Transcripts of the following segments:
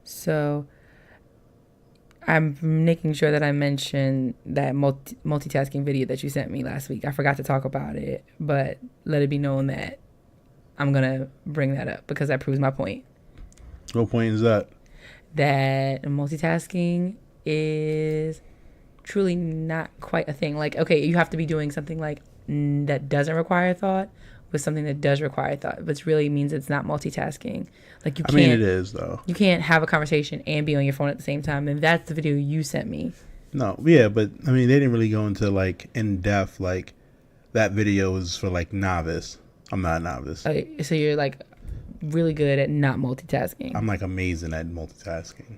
So I'm making sure that I mention that multitasking video that you sent me last week. I forgot to talk about it, but let it be known that I'm going to bring that up because that proves my point. What point is that? That multitasking is truly not quite a thing. Like, okay, you have to be doing something like that doesn't require thought with something that does require thought, but it really means it's not multitasking. Like you can't. I mean, it is though. You can't have a conversation and be on your phone at the same time, and that's the video you sent me. No, yeah, but I mean, they didn't really go into like in depth. Like that video is for like novice. I'm not a novice. Okay, so you're like really good at not multitasking. I'm like amazing at multitasking.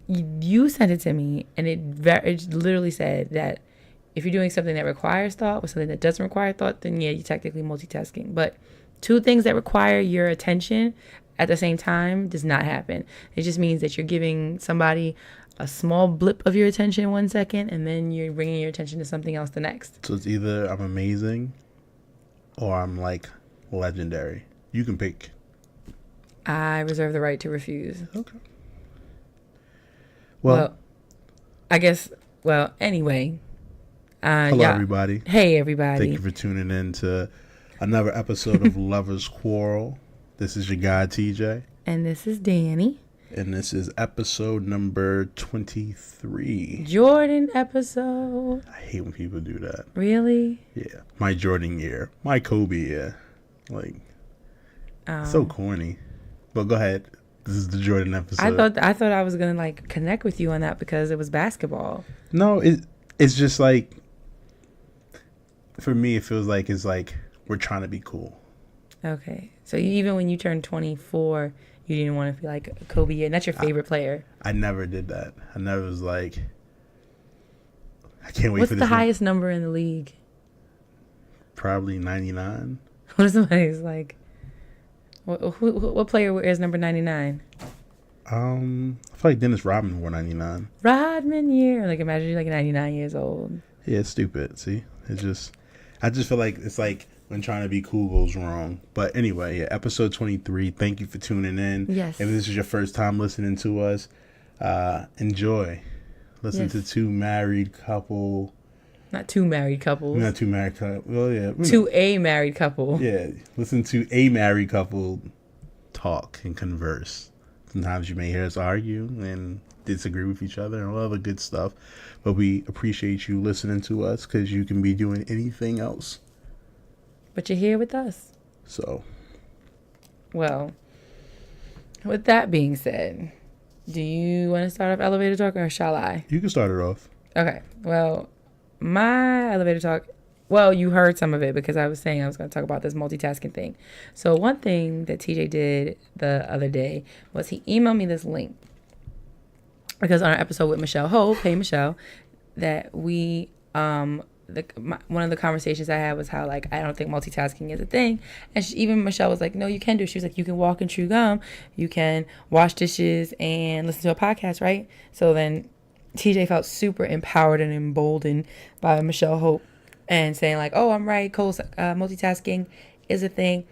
You sent it to me, and it literally said that if you're doing something that requires thought with something that doesn't require thought, then yeah, you're technically multitasking. But two things that require your attention at the same time does not happen. It just means that you're giving somebody a small blip of your attention 1 second, and then you're bringing your attention to something else the next. So it's either I'm amazing or I'm like legendary. You can pick. I reserve the right to refuse. Okay. Well, I guess, anyway. Hello, everybody. Hey, everybody. Thank you for tuning in to another episode of Lovers Quarrel. This is your guy, TJ. And this is Dani. And this is episode number 23. Jordan episode. I hate when people do that. Really? Yeah. My Jordan year. My Kobe year. Like, so corny. But go ahead. This is the Jordan episode. I thought I was going to, like, connect with you on that because it was basketball. No, it's just like, for me, it feels like it's like we're trying to be cool. Okay. So even when you turned 24, you didn't want to feel like Kobe, and that's your favorite player. I never did that. I never was like, I can't wait for this. What's the highest number in the league? Probably 99. What if somebody's like, what player wears number 99? I feel like Dennis Rodman wore 99. Rodman year. Like, imagine you're like 99 years old. Yeah, it's stupid. See? I just feel like it's like when trying to be cool goes wrong. But anyway, yeah, episode 23. Thank you for tuning in. Yes. If this is your first time listening to us, enjoy. Listen to two married couple. Not two married couples. Not two married couple. Well, yeah. To a married couple. Yeah. Listen to a married couple talk and converse. Sometimes you may hear us argue and disagree with each other and all other good stuff. But we appreciate you listening to us because you can be doing anything else. But you're here with us. So. Well, with that being said, do you want to start off elevator talk or shall I? You can start it off. Okay. Well, my elevator talk, you heard some of it because I was saying I was going to talk about this multitasking thing. So one thing that TJ did the other day was he emailed me this link. Because on our episode with Michelle Hope, hey Michelle, that we, one of the conversations I had was how, like, I don't think multitasking is a thing. And even Michelle was like, no, you can do it. She was like, you can walk and chew gum. You can wash dishes and listen to a podcast, right? So then TJ felt super empowered and emboldened by Michelle Hope and saying like, oh, I'm right. Multitasking is a thing.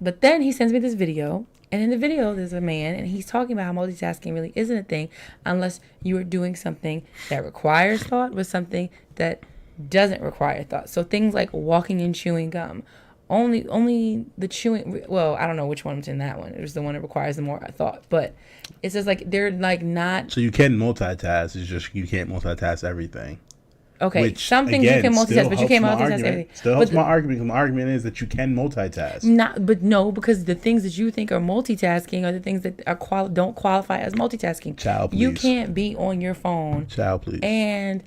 But then he sends me this video. And in the video, there's a man, and he's talking about how multitasking really isn't a thing unless you are doing something that requires thought with something that doesn't require thought. So things like walking and chewing gum. Only the chewing, I don't know which one's in that one. It was the one that requires the more thought. But it's just like, they're like not... So you can multitask, it's just you can't multitask everything. Okay, which, some things again, you can multitask, but you can't multitask everything. Still helps my argument, because my argument is that you can multitask. No, because the things that you think are multitasking are the things that are don't qualify as multitasking. Child, please. You can't be on your phone. Child, please. And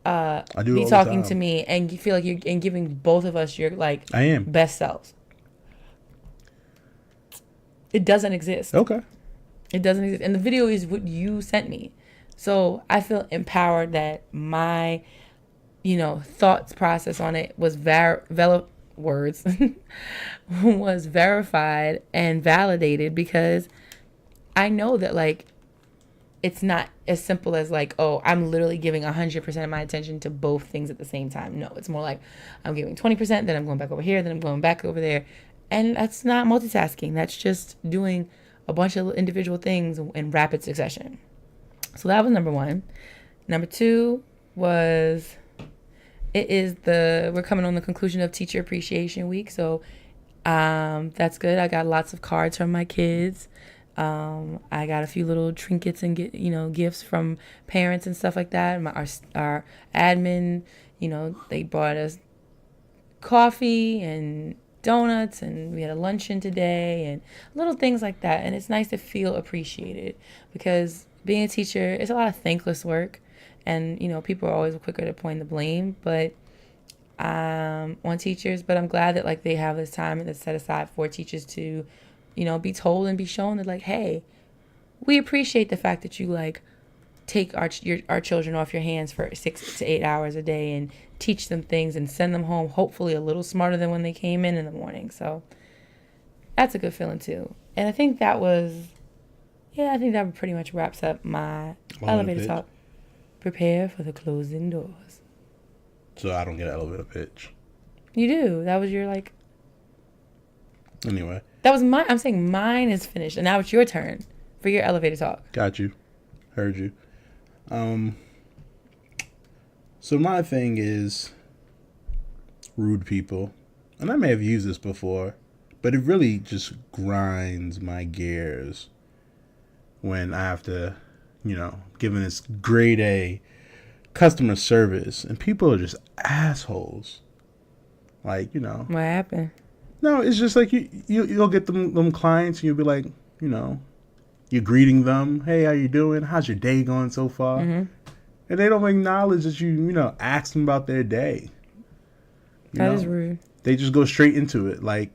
I do be talking to me, and you feel like you're and giving both of us your I am best selves. It doesn't exist. Okay. It doesn't exist, and the video is what you sent me. So I feel empowered that my, thoughts process on it was was verified and validated, because I know that, like, it's not as simple as like, oh, I'm literally giving 100% of my attention to both things at the same time. No, it's more like I'm giving 20%, then I'm going back over here, then I'm going back over there. And that's not multitasking. That's just doing a bunch of individual things in rapid succession. So that was number one. Number two was, we're coming on the conclusion of Teacher Appreciation Week. So that's good. I got lots of cards from my kids. I got a few little trinkets and gifts from parents and stuff like that. Our admin, they brought us coffee and donuts, and we had a luncheon today, and little things like that. And it's nice to feel appreciated, because being a teacher, it's a lot of thankless work, and people are always quicker to point the blame, but on teachers. But I'm glad that like they have this time that's set aside for teachers to be told and be shown that like, hey, we appreciate the fact that you like take our children off your hands for 6 to 8 hours a day and teach them things and send them home hopefully a little smarter than when they came in the morning. So that's a good feeling too. And I think that pretty much wraps up my elevator talk. Prepare for the closing doors. So I don't get an elevator pitch. You do. That was your like. Anyway. That was mine. I'm saying mine is finished, and now it's your turn for your elevator talk. Got you. Heard you. So my thing is rude people. And I may have used this before, but it really just grinds my gears when I have to, given this grade A customer service, and people are just assholes. Like, What happened? No, it's just like you'll get them clients, and you'll be like, you're greeting them. Hey, how you doing? How's your day going so far? Mm-hmm. And they don't acknowledge that you ask them about their day. That is rude. They just go straight into it, like,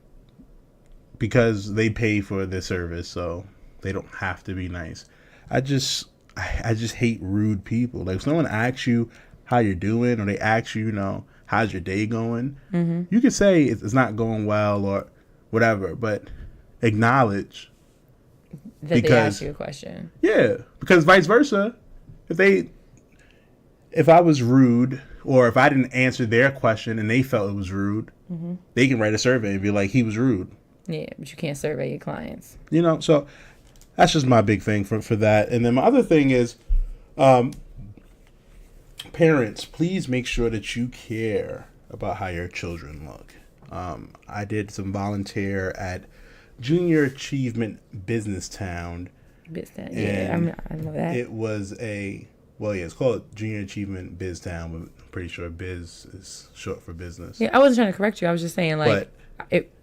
because they pay for their service, so they don't have to be nice. I just hate rude people. Like, if someone asks you how you're doing, or they ask you, how's your day going? Mm-hmm. You could say it's not going well or whatever, but acknowledge that they ask you a question. Yeah, because vice versa, if I was rude, or if I didn't answer their question and they felt it was rude, mm-hmm. they can write a survey and be like, he was rude. Yeah, but you can't survey your clients. So that's just my big thing for that. And then my other thing is, parents, please make sure that you care about how your children look. I did some volunteer at Junior Achievement Business Town. Yeah, I know that. It was it's called Junior Achievement Biz Town, but I'm pretty sure biz is short for business. Yeah, I wasn't trying to correct you. I was just saying, like,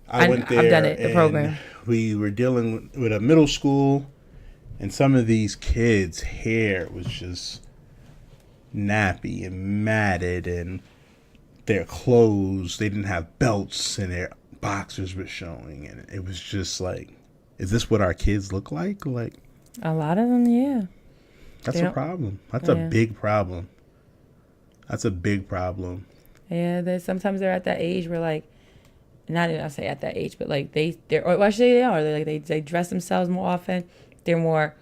I went there. I've done it, the program. We were dealing with a middle school, and some of these kids' hair was just nappy and matted, and their clothes, they didn't have belts, and their boxers were showing, and it was just like, is this what our kids look like? Like, a lot of them, yeah. That's a problem. That's a big problem. That's a big problem. Yeah, sometimes they're at that age where, like, not even I say at that age, but like they're or I should say they are. They're like they dress themselves more often. They're more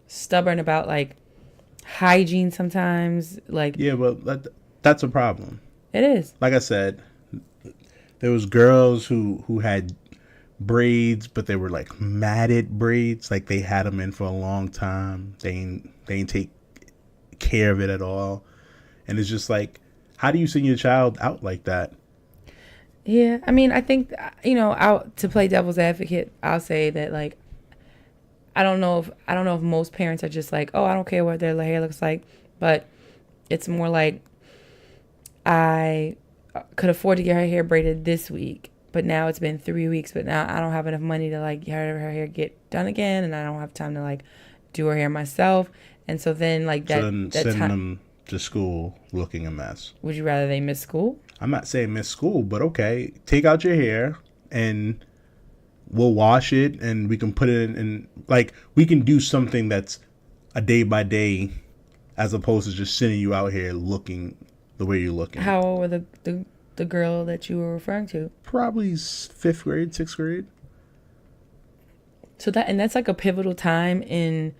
stubborn about like hygiene sometimes. Like, yeah, well that's a problem. It is. Like I said, there was girls who had braids, but they were like matted braids. Like they had them in for a long time. They ain't take care of it at all. And it's just like, how do you send your child out like that? Yeah, I mean, I think, to play devil's advocate, I'll say that, like, I don't know if most parents are just like, oh, I don't care what their hair looks like, but it's more like, I could afford to get her hair braided this week, but now it's been 3 weeks, but now I don't have enough money to, like, have her hair get done again, and I don't have time to, like, do her hair myself, and so then, like, send them to school looking a mess. Would you rather they miss school? I'm not saying miss school, but okay, take out your hair and we'll wash it and we can put it in, like, we can do something that's a day by day as opposed to just sending you out here looking the way you're looking. How old were the girl that you were referring to? Probably 5th grade, 6th grade. So that's like a pivotal time in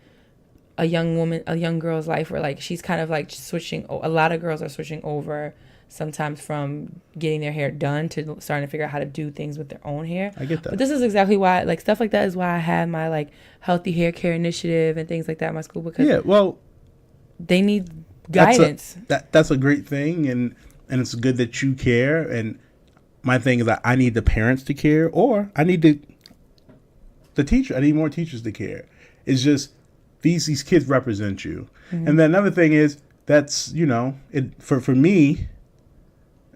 a young girl's life where, like, she's kind of like switching. A lot of girls are switching over sometimes from getting their hair done to starting to figure out how to do things with their own hair. I get that. But this is exactly why, like, stuff like that is why I have my, like, healthy hair care initiative and things like that in my school, because they need guidance. That's a great thing, and it's good that you care. And my thing is that I need the parents to care, or I need the teacher. I need more teachers to care. It's just these kids represent you. Mm-hmm. And then another thing is that's, you know, for me,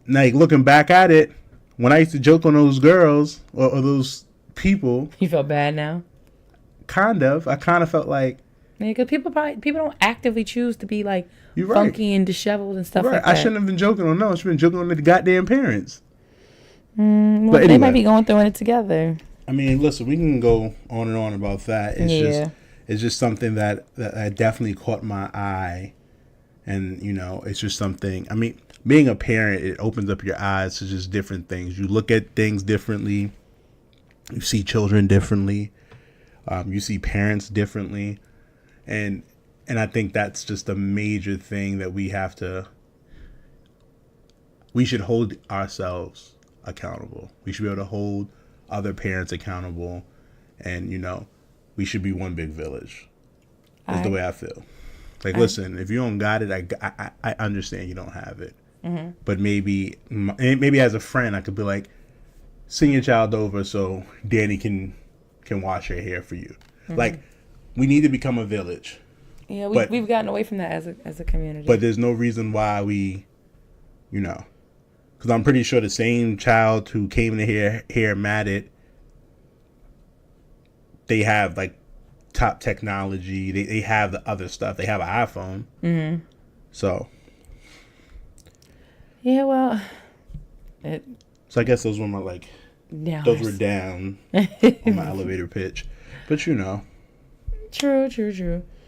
like looking back at it, when I used to joke on those girls or those people, you felt bad now. I kind of felt like, yeah, because people don't actively choose to be like funky and disheveled and stuff like that. I shouldn't have been joking on them. I should have been joking on the goddamn parents. Well, but anyway, they might be going through it together. I mean, listen, we can go on and on about that. It's just something that definitely caught my eye. And, you know, it's just something, I mean, being a parent, it opens up your eyes to just different things. You look at things differently. You see children differently. You see parents differently. And I think that's just a major thing that we should hold ourselves accountable. We should be able to hold other parents accountable. And, you know, we should be one big village. That's the way I feel. Like, listen, if you don't got it, I understand you don't have it. Mm-hmm. But maybe as a friend, I could be like, send your child over so Dani can wash her hair for you. Mm-hmm. Like, we need to become a village. Yeah, we've gotten away from that as a community. But there's no reason why we, you know, because I'm pretty sure the same child who came to hair matted, they have like top technology. They have the other stuff. They have an iPhone. Mm-hmm. So. Yeah, well. So I guess those were my those were down on my elevator pitch. But you know. True.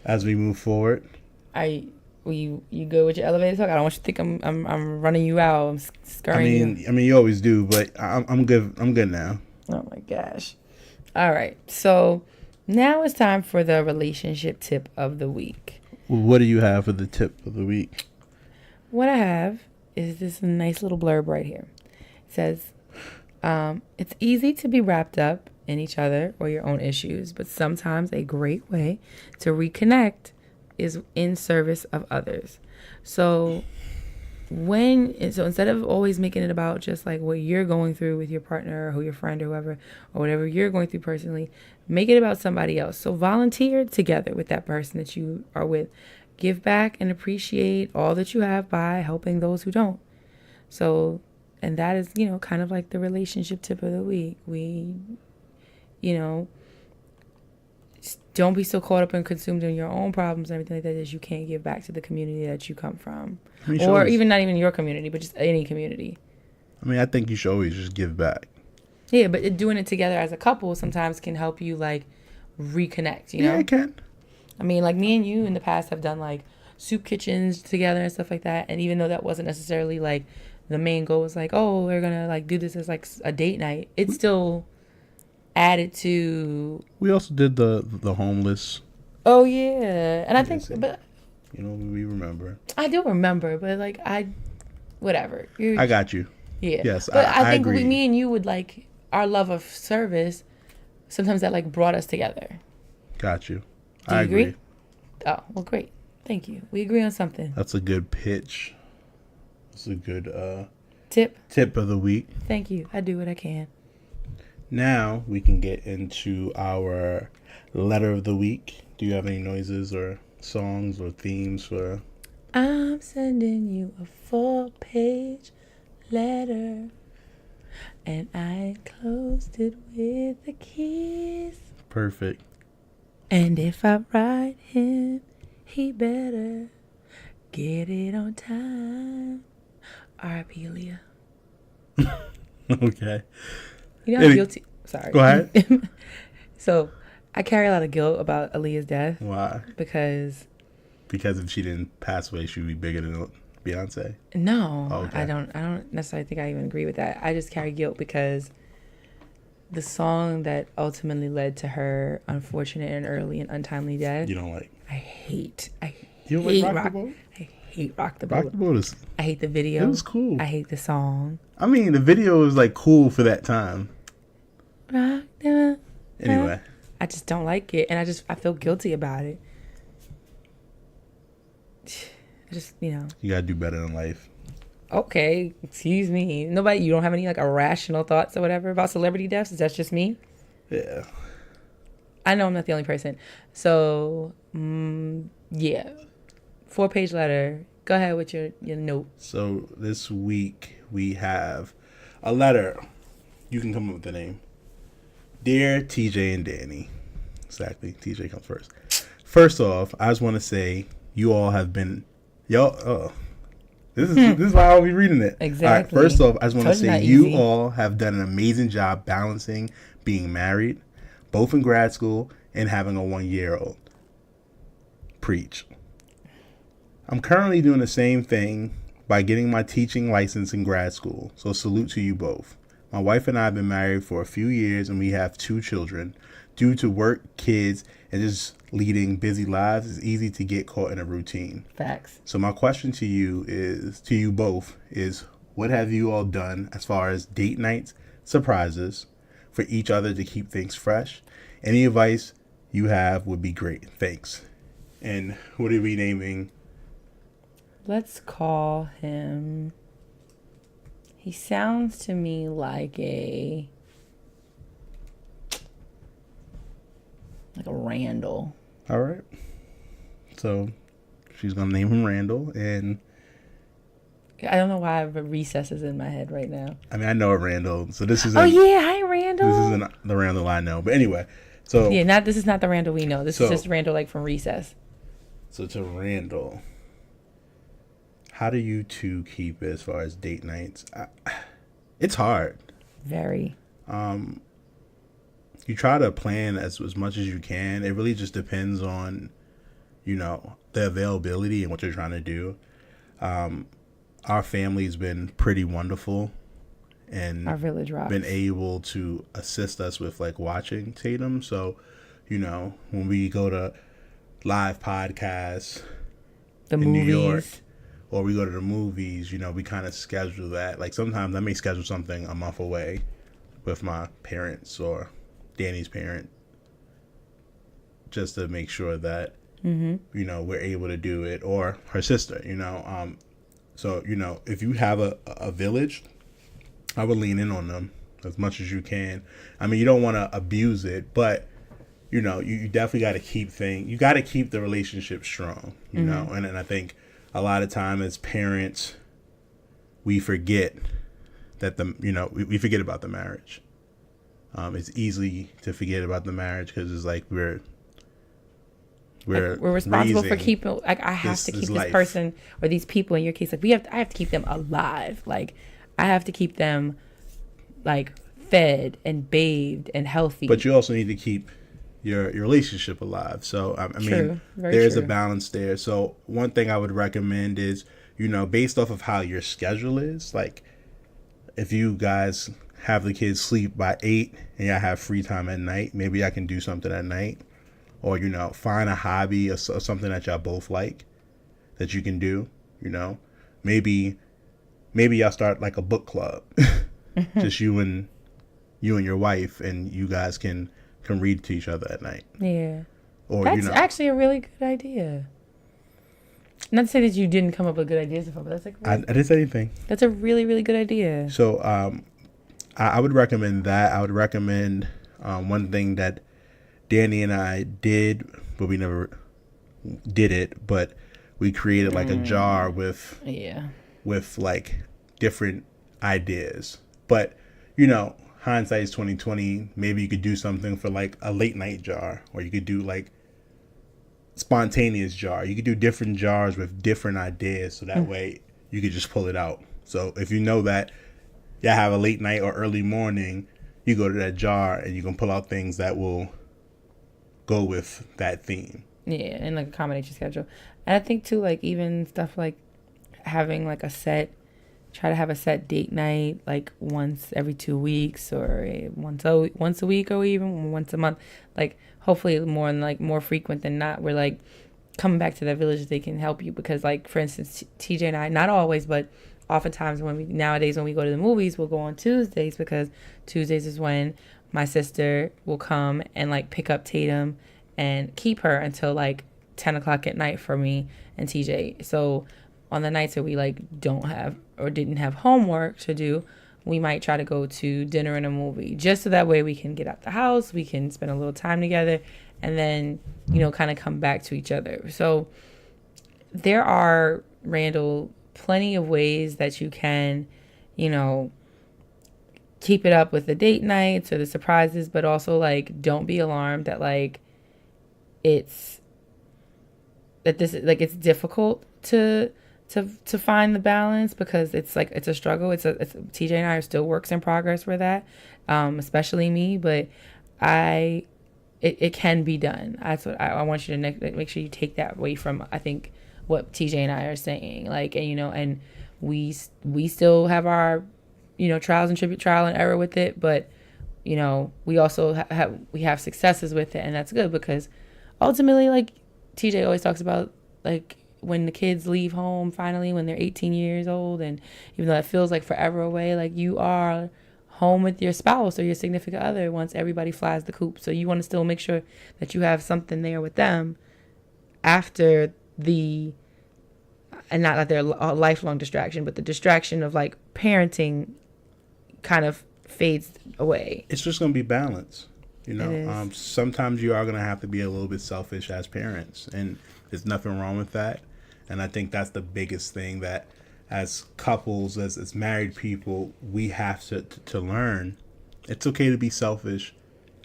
As we move forward. You go with your elevator talk? I don't want you to think I'm running you out. I'm scurrying you. I mean, you always do, but I'm good. I'm good now. Oh my gosh. All right. So now it's time for the relationship tip of the week. What do you have for the tip of the week? What I have is this nice little blurb right here. It says, it's easy to be wrapped up in each other or your own issues, but sometimes a great way to reconnect is in service of others. So instead of always making it about just like what you're going through with your partner or who your friend or whoever, or whatever you're going through personally, make it about somebody else. So volunteer together with that person that you are with. Give back and appreciate all that you have by helping those who don't. So, and that is, you know, kind of like the relationship tip of the week. We, you know, don't be so caught up and consumed in your own problems and everything like that you can't give back to the community that you come from. Or even not even your community, but just any community. I mean, I think you should always just give back. Yeah, but doing it together as a couple sometimes can help you, like, reconnect, you know? Yeah, it can. I mean, like, me and you in the past have done, like, soup kitchens together and stuff like that. And even though that wasn't necessarily, like, the main goal was, like, oh, we're going to, like, do this as, like, a date night. It's still added to. We also did the homeless. Oh yeah, and I think, but you know, we remember. I do remember, but like whatever. I got you. Yeah. Yes, but I think agree. me and you would like our love of service. Sometimes that like brought us together. Got you. Do you agree? Oh well, great. Thank you. We agree on something. That's a good pitch. That's a good tip of the week. Thank you. I do what I can. Now we can get into our letter of the week. Do you have any noises or songs or themes for? I'm sending you a 4-page letter, and I enclosed it with a kiss. Perfect. And if I write him, he better get it on time. R.I.P. Aaliyah. Okay. You know, I'm guilty. Sorry. Go ahead. So, I carry a lot of guilt about Aaliyah's death. Why? Because if she didn't pass away, she would be bigger than Beyonce? No. Oh, okay. I don't necessarily think I even agree with that. I just carry guilt because the song that ultimately led to her unfortunate and early and untimely death. You don't like? I hate You don't like rock? I hate Rock the Rock Boat. the Boat is. I hate the video. It was cool. I hate the song. I mean, the video was like cool for that time. Rock the Boat. Anyway, I just don't like it, and I feel guilty about it. I just, you gotta do better in life. Okay, excuse me. You don't have any like irrational thoughts or whatever about celebrity deaths? Is that just me? Yeah. I know I'm not the only person. So, yeah. 4-page letter. Go ahead with your note. So this week we have a letter. You can come up with the name. Dear TJ and Dani. Exactly. TJ comes first. First off, I just want to say you all have been this is why I'll be reading it. Exactly. All right, first off, I just want to say you easy. all have done an amazing job balancing being married, both in grad school and having a 1-year-old. Preach. I'm currently doing the same thing by getting my teaching license in grad school, so salute to you both. My wife and I have been married for a few years and we have 2 children. Due to work, kids, and just leading busy lives, it's easy to get caught in a routine. Facts. So my question to you both is, what have you all done as far as date nights, surprises for each other to keep things fresh? Any advice you have would be great. Thanks. And what are we naming? Let's call him. He sounds to me like a Randall. All right. So she's going to name him Randall. And I don't know why I have Recess is in my head right now. I mean, I know a Randall. So this isn't. Oh, yeah. Hi, Randall. This isn't the Randall I know. But anyway. So yeah, this is not the Randall we know. This is just Randall like from Recess. So to Randall, how do you two keep it as far as date nights? It's hard. Very. You try to plan as much as you can. It really just depends on, the availability and what you're trying to do. Our family's been pretty wonderful and our village rocks. Been able to assist us with like watching Tatum. So, when we go to live podcasts in New York, or we go to the movies, we kind of schedule that. Like sometimes I may schedule something a month away with my parents or Dani's parent, just to make sure that we're able to do it, or her sister. So if you have a village, I would lean in on them as much as you can. I mean, you don't want to abuse it, but you definitely got to keep you got to keep the relationship strong. And I think a lot of time as parents, we forget that we forget about the marriage. It's easy to forget about the marriage because it's like we're responsible for keeping. Like I have to keep this person or these people in your case. Like I have to keep them alive. Like I have to keep them like fed and bathed and healthy. But you also need to keep your relationship alive. So I mean, there's a balance there. So one thing I would recommend is based off of how your schedule is, like if you guys have the kids sleep by 8 and y'all have free time at night, maybe I can do something at night, or find a hobby or something that y'all both like that you can do. Maybe y'all start like a book club, just you and your wife, and you guys can read to each other at night. Yeah, or that's actually a really good idea. Not to say that you didn't come up with good ideas before, but that's like I didn't say anything. That's a really, really good idea. So I would recommend that. I would recommend one thing that Dani and I did, but we never did it, but we created like a jar with like different ideas. But hindsight is 2020. Maybe you could do something for like a late night jar, or you could do like spontaneous jar. You could do different jars with different ideas, so that way you could just pull it out. So if you know that y'all have a late night or early morning, you go to that jar and you can pull out things that will go with that theme. Yeah, and like accommodate your schedule. And I think too, like even stuff like having like try to have a set date night like once every 2 weeks, or once a week, or even once a month. Like hopefully more frequent than not. Where like coming back to that village, they can help you. Because, like, for instance, TJ and I, not always, but oftentimes nowadays when we go to the movies, we'll go on Tuesdays, because Tuesdays is when my sister will come and, like, pick up Tatum and keep her until, like, 10 o'clock at night for me and TJ. So on the nights that we, like, don't have or didn't have homework to do, we might try to go to dinner and a movie, just so that way we can get out the house, we can spend a little time together, and then, you know, kind of come back to each other. So there are, Randall, plenty of ways that you can, you know, keep it up with the date nights or the surprises, but also, like, don't be alarmed that, like, it's difficult to find the balance, because it's like, it's a struggle. It's TJ and I are still works in progress for that, especially me, but it can be done. That's what I want you to make sure you take that away from, I think, what TJ and I are saying. Like, and, you know, and we still have our, you know, trial and error with it, but, you know, we also have successes with it, and that's good, because ultimately, like, TJ always talks about, like, when the kids leave home finally, when they're 18 years old, and even though it feels like forever away, like, you are home with your spouse or your significant other once everybody flies the coop. So you want to still make sure that you have something there with them after and not that they're a lifelong distraction, but the distraction of, like, parenting kind of fades away. It's just going to be balance. You know, sometimes you are going to have to be a little bit selfish as parents, and there's nothing wrong with that. And I think that's the biggest thing that, as couples, as married people, we have to learn. It's okay to be selfish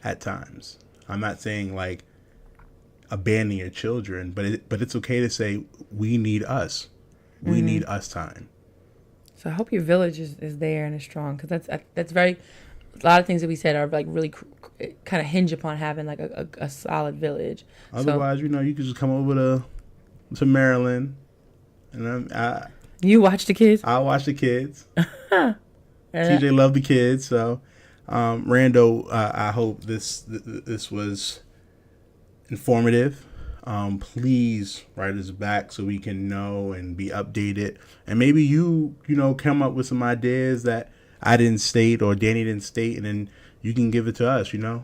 at times. I'm not saying, like, abandon your children, but it's okay to say, we need us. We need us time. So I hope your village is there and is strong, because that's very, a lot of things that we said are, like, really kind of hinge upon having, like, a solid village. Otherwise, you know, you could just come over to Maryland, and you watch the kids. I watch the kids. TJ love the kids. So, Rando, I hope this was informative. Please write us back so we can know and be updated, and maybe you know, come up with some ideas that I didn't state or Dani didn't state, and then you can give it to us, you know?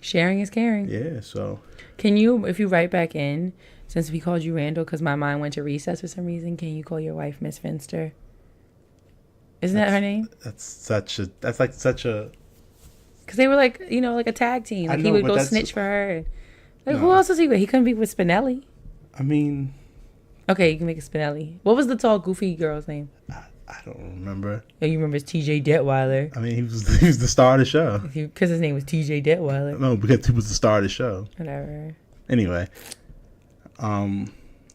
Sharing is caring. Yeah, so. Can you, if you write back in, since we called you Randall because my mind went to recess for some reason, can you call your wife Miss Finster? Isn't that her name? That's like such a. Because they were, like, you know, like a tag team. Like, he would go snitch for her. Like, who else was he with? He couldn't be with Spinelli. I mean. Okay, you can make a Spinelli. What was the tall, goofy girl's name? I don't remember. Oh, you remember it's TJ Detweiler. I mean, he was the star of the show. Because his name was TJ Detweiler. No, because he was the star of the show. Whatever. Anyway,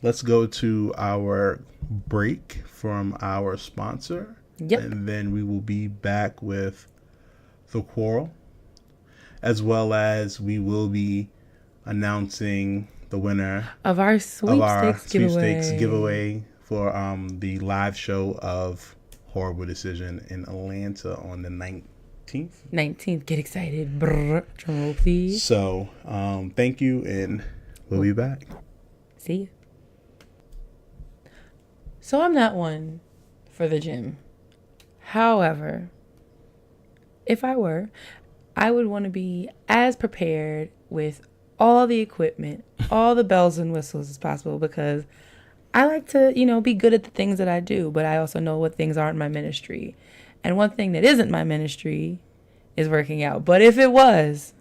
let's go to our break from our sponsor. Yep. And then we will be back with the quarrel, as well as we will be announcing the winner of our sweepstakes giveaway for the live show of Horrible Decision in Atlanta on the 19th. 19th. Get excited. Brr, drum roll, please. So, thank you, and we'll be back. See you. So I'm not one for the gym. However, if I were, I would want to be as prepared with all the equipment, all the bells and whistles as possible, because I like to, you know, be good at the things that I do, but I also know what things aren't my ministry. And one thing that isn't my ministry is working out. But if it was,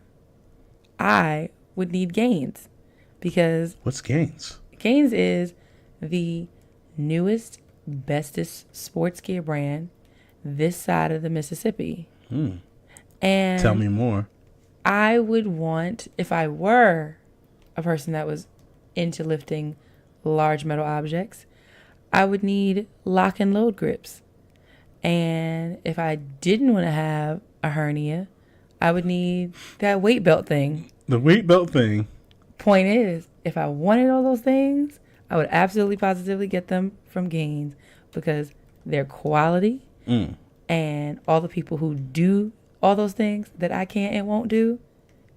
I would need Gainz. Because what's Gainz? Gainz is the newest, bestest sports gear brand this side of the Mississippi. And tell me more. I would want, if I were a person that was into lifting large metal objects, I would need lock and load grips. And if I didn't want to have a hernia, I would need that weight belt thing. The weight belt thing. Point is, if I wanted all those things, I would absolutely positively get them from Gainz, because they're quality, and all the people who do all those things that I can't and won't do,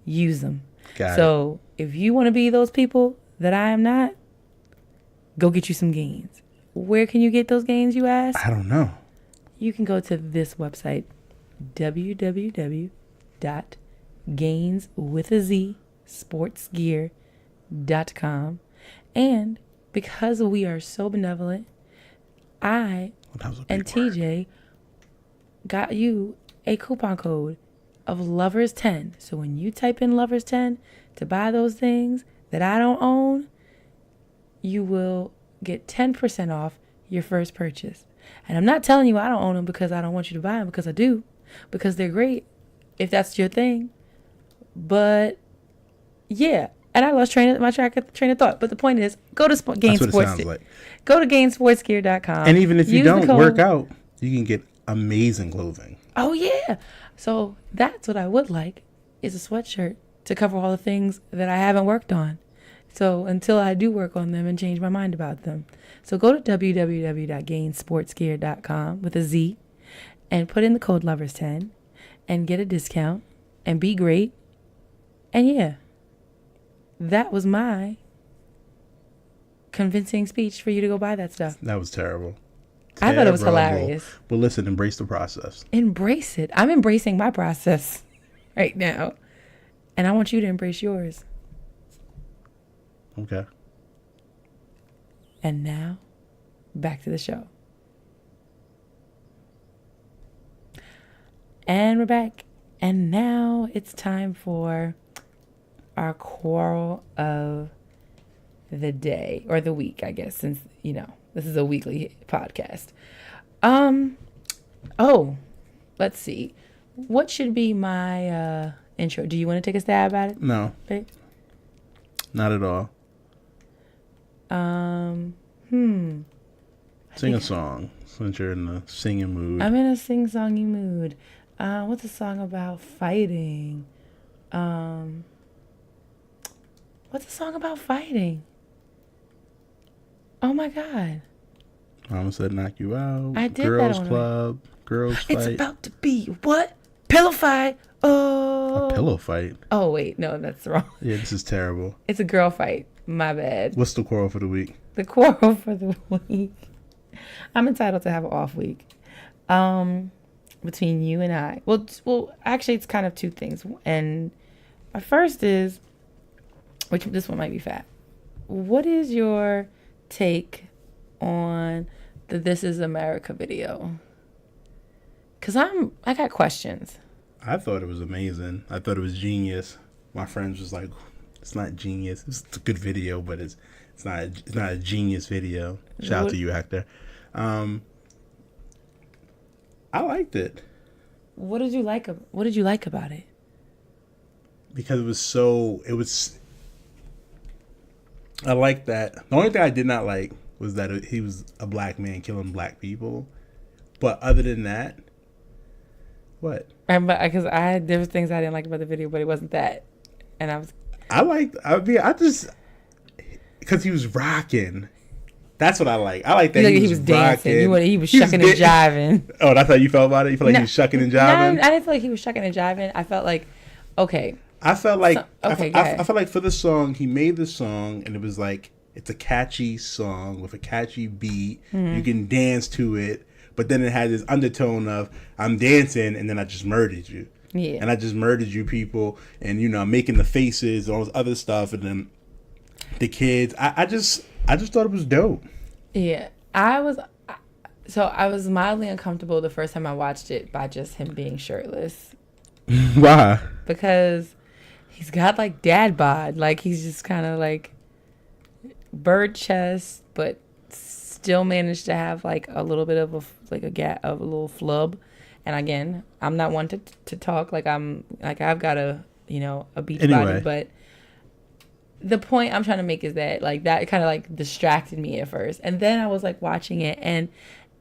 use them. So if you want to be those people that I am not, go get you some Gainz. Where can you get those Gainz, you ask? I don't know. You can go to this website, www.gainz with a Z sportsgear.com. And because we are so benevolent, I and TJ got you a coupon code of Lovers10. So when you type in Lovers10 to buy those things that I don't own, you will get 10% off your first purchase. And I'm not telling you I don't own them because I don't want you to buy them, because I do, because they're great if that's your thing. But yeah, and I lost train of thought. But the point is, go to Gainz Sports. Like. Go to GainSportsGear.com. And even if you don't work out, you can get amazing clothing. Oh yeah. So that's what I would like, is a sweatshirt to cover all the things that I haven't worked on. So until I do work on them and change my mind about them. So go to www.gainsportsgear.com with a Z and put in the code Lovers10 and get a discount and be great. And yeah, that was my convincing speech for you to go buy that stuff. That was terrible. I thought it was hilarious. But listen, embrace the process. Embrace it. I'm embracing my process right now. And I want you to embrace yours. Okay. And now, back to the show. And we're back. And now it's time for our quarrel of the day, or the week, I guess, since, this is a weekly podcast. Let's see. What should be my intro? Do you want to take a stab at it? No. Babe? Not at all. Sing a song since you're in the singing mood. I'm in a sing-songy mood. What's a song about fighting? What's a song about fighting? Oh my God. Mama said knock you out. I did Girls that on Club. Girls Fight. It's about to be what? Pillow fight. Oh. A pillow fight? Oh, wait. No, that's wrong. Yeah, this is terrible. It's a girl fight. My bad. What's the quarrel for the week? The quarrel for the week. I'm entitled to have an off week. Between you and I. Well, actually, it's kind of two things. And my first is, which this one might be fat. What is your take on the This Is America video? Because I got questions. I thought it was amazing. I thought it was genius. My friends was like, it's not genius. It's a good video, but it's not a genius video. Shout out to you, Hector. I liked it. What did you like about it? Because I like that. The only thing I did not like was that he was a black man killing black people. But other than that, what? Because there was things I didn't like about the video, but it wasn't that. And because he was rocking. That's what I like. I like that he was dancing. Rocking. He was shucking and jiving. Oh, that's how you felt about it? You felt like he was shucking and jiving? No, I didn't feel like he was shucking and jiving. I felt like, okay. I felt like I felt like for the song, he made the song and it was like, it's a catchy song with a catchy beat. Mm-hmm. You can dance to it, but then it had this undertone of I'm dancing and then I just murdered you. Yeah. And I just murdered you people, and I'm making the faces and all this other stuff, and then the kids. I just thought it was dope. Yeah. I was mildly uncomfortable the first time I watched it by just him being shirtless. Why? Because he's got like dad bod. Like he's just kind of like bird chest, but still managed to have like a little bit of a little flub. And again, I'm not one to talk like I've got a beach body, but the point I'm trying to make is that like that kind of like distracted me at first. And then I was like watching it, and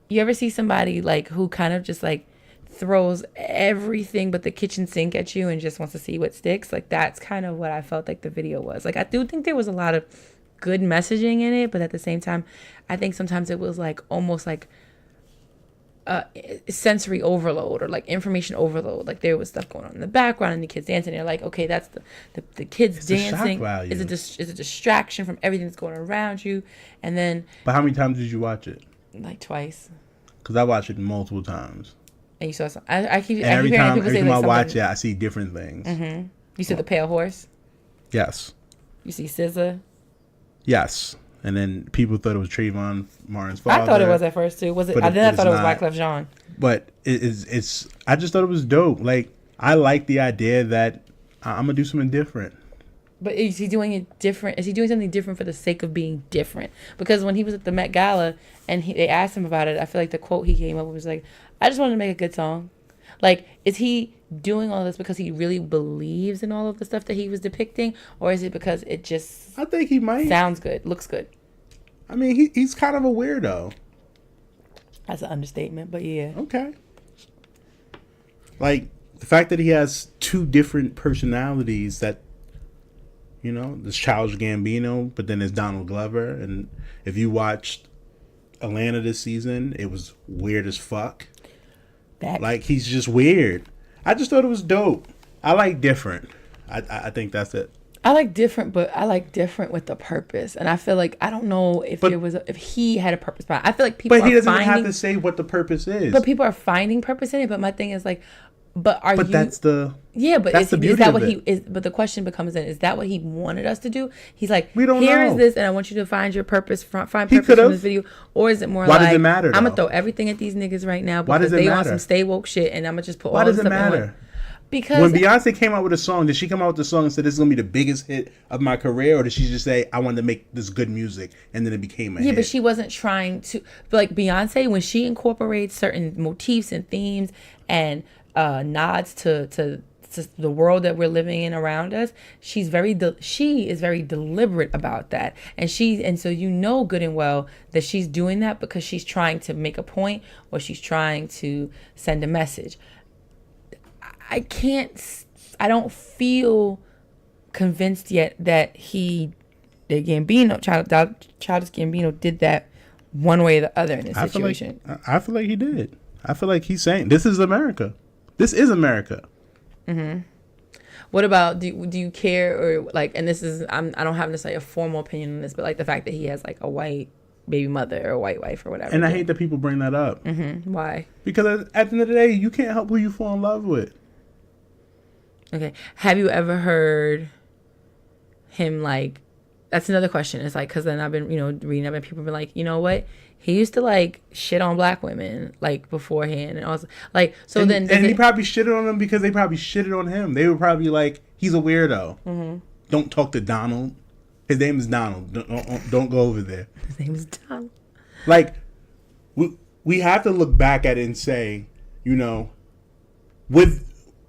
you ever see somebody like who kind of just like throws everything but the kitchen sink at you and just wants to see what sticks? Like that's kind of what I felt like the video was. Like I do think there was a lot of good messaging in it, but at the same time, I think sometimes it was like almost like sensory overload or like information overload. Like there was stuff going on in the background and the kids dancing. They're like, okay, that's the kids dancing is a distraction from everything that's going around you. And then, but how many times did you watch it? Like twice. Because I watched it multiple times. And you saw some. I keep every hearing time people say I like watch it, I see different things. Mm-hmm. You see the pale horse. Yes. You see SZA. Yes. And then people thought it was Trayvon Martin's father. I thought it was at first too. Was it? I thought it was Wyclef Jean. But it's. I just thought it was dope. Like I like the idea that I'm gonna do something different. But is he doing it different? Is he doing something different for the sake of being different? Because when he was at the Met Gala and they asked him about it, I feel like the quote he came up with was like, "I just wanted to make a good song." Like, is he doing all this because he really believes in all of the stuff that he was depicting, or is it because it just? I think he might. Sounds good, looks good. I mean, he's kind of a weirdo. That's an understatement, but yeah. Okay. Like the fact that he has two different personalities that. You know, there's Childish Gambino, but then there's Donald Glover. And if you watched Atlanta this season, it was weird as fuck. Like, he's just weird. I just thought it was dope. I like different. I think that's it. I like different, but I like different with a purpose. And I feel like, I don't know if if he had a purpose, but I feel like people But he doesn't have to say what the purpose is. But people are finding purpose in it. But my thing is like, But that's the beauty is that of what it. he is? But the question becomes then: is that what he wanted us to do? He's like, we don't here know. is this, and I want you to find your purpose. Find purpose from this video, or is it more Why like, does it matter? I'm gonna throw everything at these niggas right now Why because does it they matter? want some stay woke shit, and I'm gonna just put Why all does this it stuff matter? on. Because when Beyonce came out with a song, did she come out with the song and said this is gonna be the biggest hit of my career, or did she just say I wanted to make this good music and then it became a hit? Yeah, but she wasn't trying to, like Beyonce, when she incorporates certain motifs and themes and nods to the world that we're living in around us, she is very deliberate about that, and so you know good and well that she's doing that because she's trying to make a point or she's trying to send a message. I don't feel convinced yet that Childish Gambino did that one way or the other in this situation. I feel like he did. I feel like he's saying this is America. This is America. Mm-hmm. What about do you care or like? And this is I don't have necessarily a formal opinion on this, but like the fact that he has like a white baby mother or a white wife or whatever. And I hate that people bring that up. Mm-hmm. Why? Because at the end of the day, you can't help who you fall in love with. Okay. Have you ever heard him like? That's another question. It's like because then I've been reading up and people have been like, you know what? He used to like shit on black women like beforehand and also like so and, then and he probably shitted on them because they probably shitted on him. They were probably like, he's a weirdo. Mm-hmm. Don't talk to Donald. His name is Donald. Don't go over there. His name is Donald. Like we have to look back at it and say, with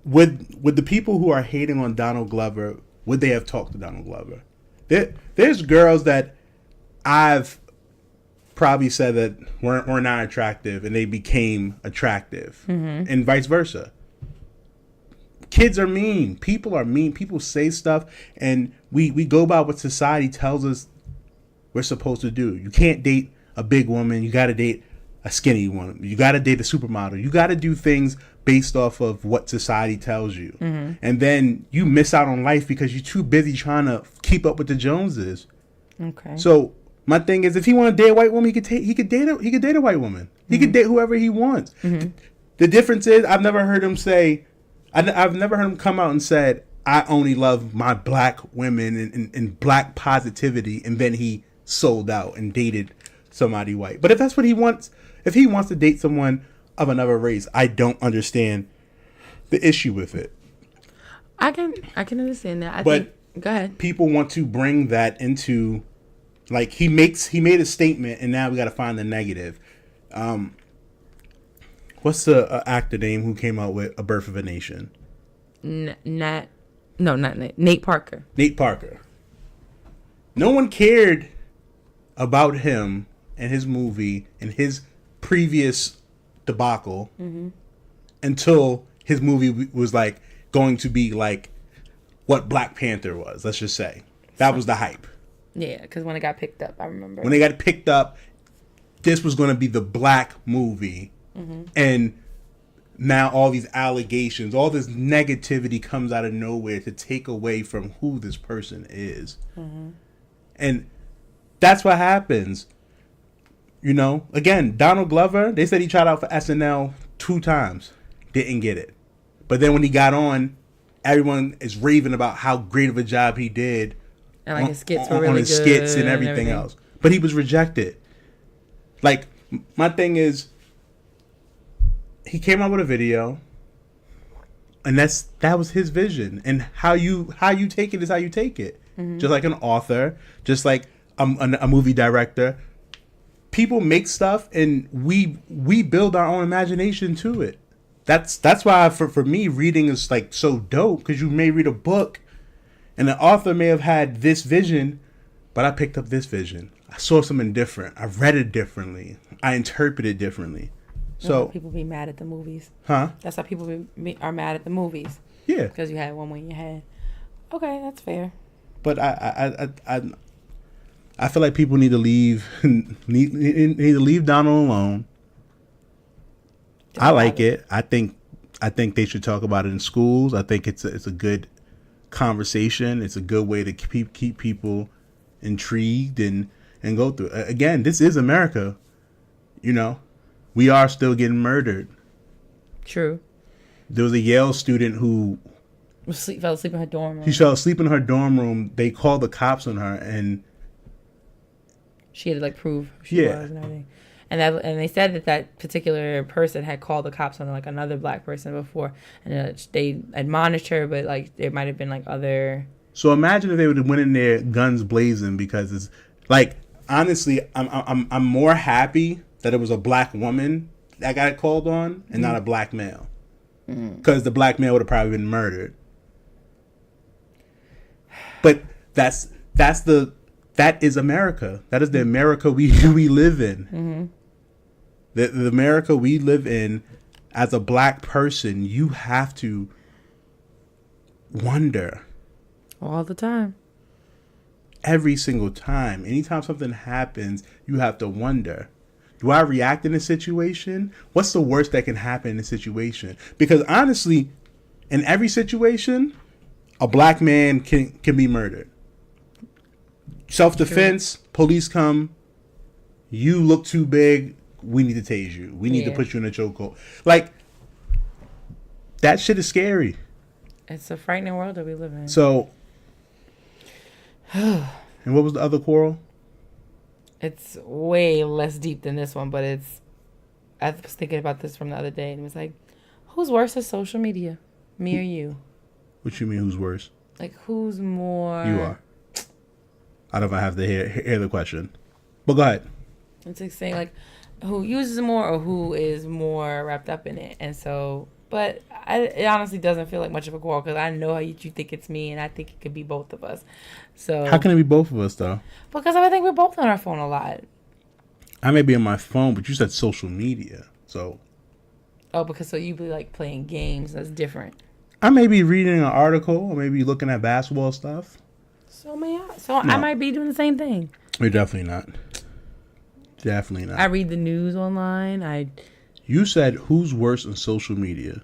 the people who are hating on Donald Glover, would they have talked to Donald Glover? There's girls that I've probably said that were not attractive and they became attractive, and vice versa. Kids are mean. People are mean. People say stuff, and we go by what society tells us we're supposed to do. You can't date a big woman. You got to date a skinny one. You got to date a supermodel. You got to do things based off of what society tells you. Mm-hmm. And then you miss out on life because you're too busy trying to keep up with the Joneses. Okay. So my thing is, if he want to date a white woman, he could date a white woman. Mm-hmm. He could date whoever he wants. Mm-hmm. The difference is, I've never heard him come out and said, I only love my black women and black positivity, and then he sold out and dated somebody white. But if that's what he wants, if he wants to date someone of another race, I don't understand the issue with it. I can understand that. But I think, go ahead. People want to bring that into, like, he made a statement and now we got to find the negative. What's the actor name who came out with A Birth of a Nation? Not Nate. Nate Parker. Nate Parker. No one cared about him and his movie and his previous debacle until his movie was like going to be like what Black Panther was. Let's just say that was the hype. Yeah, because when it got picked up, I remember when they got picked up, this was going to be the black movie And now all these allegations, all this negativity comes out of nowhere to take away from who this person is. And that's what happens. You know, again, Donald Glover, they said he tried out for SNL 2 times. Didn't get it. But then when he got on, everyone is raving about how great of a job he did. And like his skits were really on his good skits and everything else. But he was rejected. Like, my thing is, he came out with a video, and that was his vision. And how you take it is how you take it. Just like an author, just like a movie director. People make stuff, and we build our own imagination to it. That's why for me, reading is like so dope, because you may read a book, and the author may have had this vision, but I picked up this vision. I saw something different. I read it differently. I interpreted it differently. So people be mad at the movies. Huh? That's why people are mad at the movies. Yeah. Because you had one way in your head. Okay, that's fair. But I feel like people need to leave Donald alone. I like it. I think they should talk about it in schools. I think it's a good conversation. It's a good way to keep people intrigued and go through. Again, this is America. You know, we are still getting murdered. True. There was a Yale student who fell asleep in her dorm room. She fell asleep in her dorm room. They called the cops on her, and she had to like prove who she was and everything. And they said that particular person had called the cops on like another black person before, and they admonished her, but like there might have been like other. So imagine if they would have went in there guns blazing, because it's like, honestly, I'm more happy that it was a black woman that got called on and not a black male, because the black male would have probably been murdered. But that is America. That is the America we live in. The America we live in, as a black person, you have to wonder. All the time. Every single time. Anytime something happens, you have to wonder. Do I react in a situation? What's the worst that can happen in a situation? Because honestly, in every situation, a black man can be murdered. Self-defense, police come, you look too big, we need to tase you. We need to put you in a chokehold. Like, that shit is scary. It's a frightening world that we live in. So, and what was the other quarrel? It's way less deep than this one, but I was thinking about this from the other day, and it was like, who's worse at social media? Me or you? What you mean, who's worse? Like, who's more... You are. I don't know if I have to hear the question. But go ahead. It's like saying, like, who uses more or who is more wrapped up in it. And so, but it honestly doesn't feel like much of a quarrel, because I know how you think it's me, and I think it could be both of us. So how can it be both of us, though? Because I think we're both on our phone a lot. I may be on my phone, but you said social media, so... Oh, because so you be, like, playing games. That's different. I may be reading an article, or maybe looking at basketball stuff. So may I. So no. I might be doing the same thing. You're definitely not. Definitely not. I read the news online. You said who's worse on social media,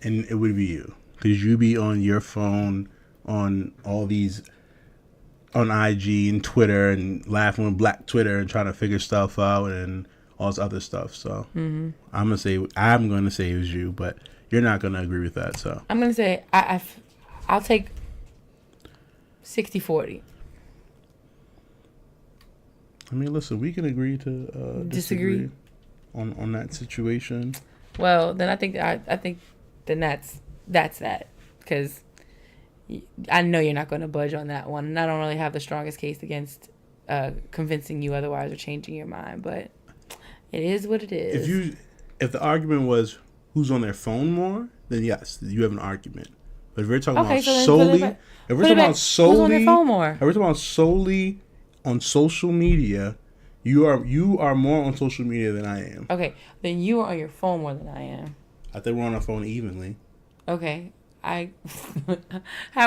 and it would be you, because you be on your phone on all these, on IG and Twitter, and laughing with Black Twitter and trying to figure stuff out and all this other stuff. So I'm gonna say it was you, but you're not gonna agree with that. So I'm gonna say I'll take 60-40. I mean, listen, we can agree to disagree on that situation. Well, then I think then that's that, because I know you're not going to budge on that one, and I don't really have the strongest case against convincing you otherwise or changing your mind. But it is what it is. If the argument was who's on their phone more, then yes, you have an argument. But if we're talking about solely, if we're talking about solely on social media, you are more on social media than I am. Okay, then you are on your phone more than I am. I think we're on our phone evenly. Okay, how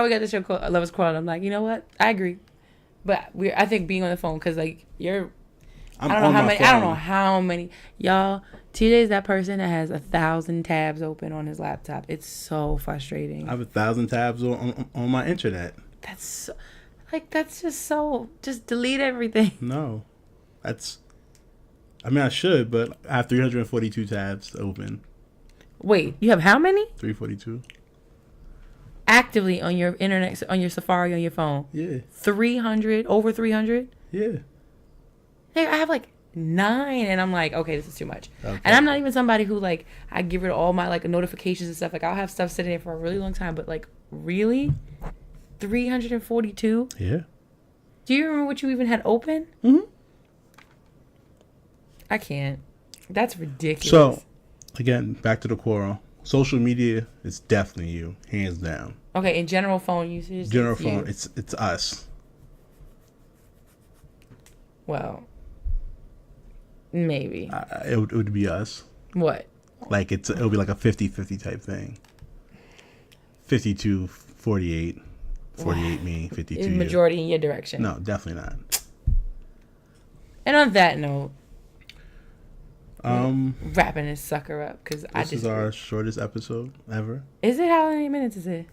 we got the show called Lovers Quarrel? I'm like, you know what? I agree, but I think being on the phone, because like I don't know how many y'all TJ's that person that has 1,000 tabs open on his laptop. It's so frustrating. I have 1,000 tabs on my internet. That's so, that's just so. Just delete everything. No, I should, but I have 342 tabs open. Wait, you have how many? 342. Actively on your internet, on your Safari, on your phone. Yeah. 300, over 300. Yeah. Hey, I have 9, and I'm like, okay, this is too much. Okay. And I'm not even somebody who I give it all my notifications and stuff. I'll have stuff sitting there for a really long time, but really, 342. Yeah. Do you remember what you even had open? Mm-hmm. I can't. That's ridiculous. So, again, back to the quarrel. Social media is definitely you, hands down. Okay, in general phone usage. General phone, it's us. Well, maybe. It would be us. What? It'll be like a 50-50 type thing. 52, 48. 48 me, 52 majority in your direction. No, definitely not. And on that note, wrapping this sucker up because this is our shortest episode ever. Is it? How many minutes is it?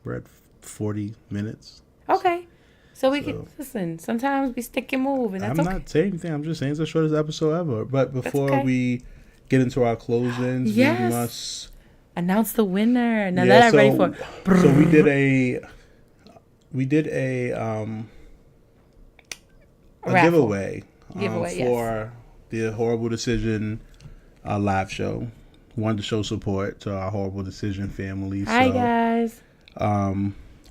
We're at 40 minutes. Okay, so we can listen. Sometimes we stick and move, and that's I'm not saying anything. I'm just saying it's the shortest episode ever. But before we get into our closings, we must announce the winner. Now that I'm ready for. So we did a giveaway for the Horrible Decision live show. Wanted to show support to our Horrible Decision family. Hi guys.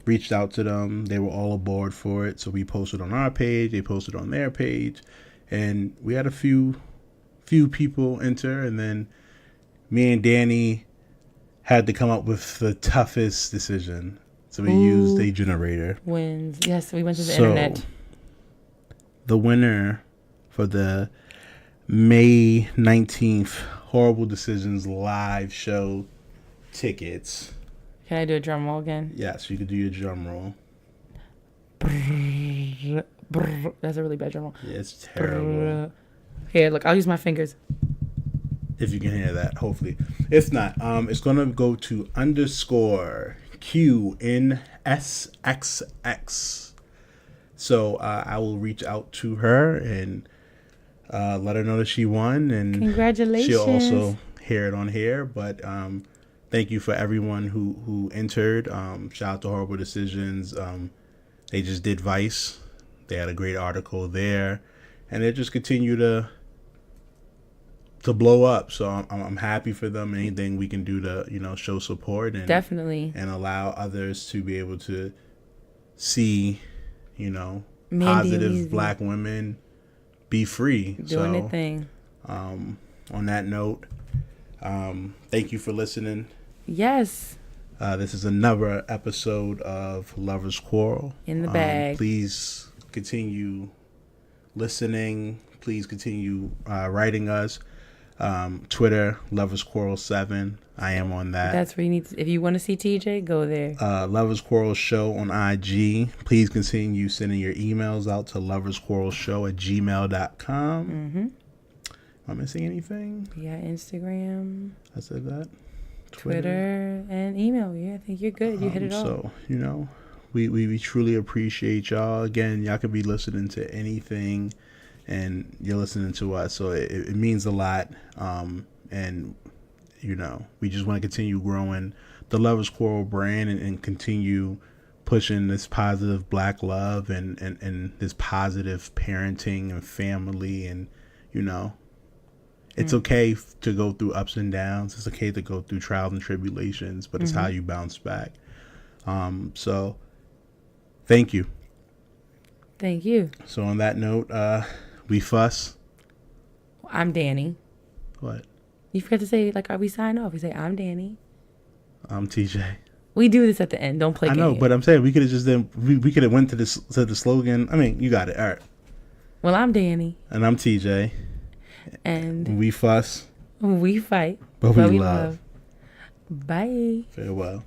Reached out to them. They were all aboard for it. So we posted on our page. They posted on their page, and we had a few people enter. And then me and Dani had to come up with the toughest decision. So we used a generator. Wins. Yes, we went to the internet. The winner for the May 19th Horrible Decisions live show tickets. Can I do a drum roll again? Yes, you could do your drum roll. That's a really bad drum roll. Yeah, it's terrible. Here, look, I'll use my fingers. If you can hear that, hopefully. If not, it's going to go to _QNSXX. So I will reach out to her and let her know that she won. And congratulations. She'll also hear it on here. But thank you for everyone who entered. Shout out to Horrible Decisions. They just did Vice. They had a great article there. And they just continue to blow up. So I'm happy for them. Anything we can do to, show support and definitely and allow others to be able to see, Mandy positive Black women be free. Doing their thing. On that note, thank you for listening. Yes. This is another episode of Lovers Quarrel. In the bag. Please continue listening. Please continue writing us. Twitter, Lovers Quarrel 7. I am on that. That's where you need to, if you want to see TJ, go there. Lovers Quarrel Show on IG. Please continue sending your emails out to loversquarrelshow@gmail.com. Mm-hmm. Am I missing anything? Yeah, Instagram. I said that. Twitter and email. Yeah, I think you're good. You hit it all. So, we truly appreciate y'all. Again, y'all could be listening to anything and you're listening to us. So it means a lot. And, we just want to continue growing the Lovers Quarrel brand and continue pushing this positive Black love and this positive parenting and family. And, it's okay to go through ups and downs. It's okay to go through trials and tribulations, but it's how you bounce back. So thank you. Thank you. So on that note, we fuss. I'm Dani. What? You forgot to say, we sign off. We say, I'm Dani. I'm TJ. We do this at the end. Don't play games. I know, but I'm saying we could have just we could have went to the slogan. I mean, you got it. All right. Well, I'm Dani. And I'm TJ. And we fuss. We fight. But we love. Bye. Farewell.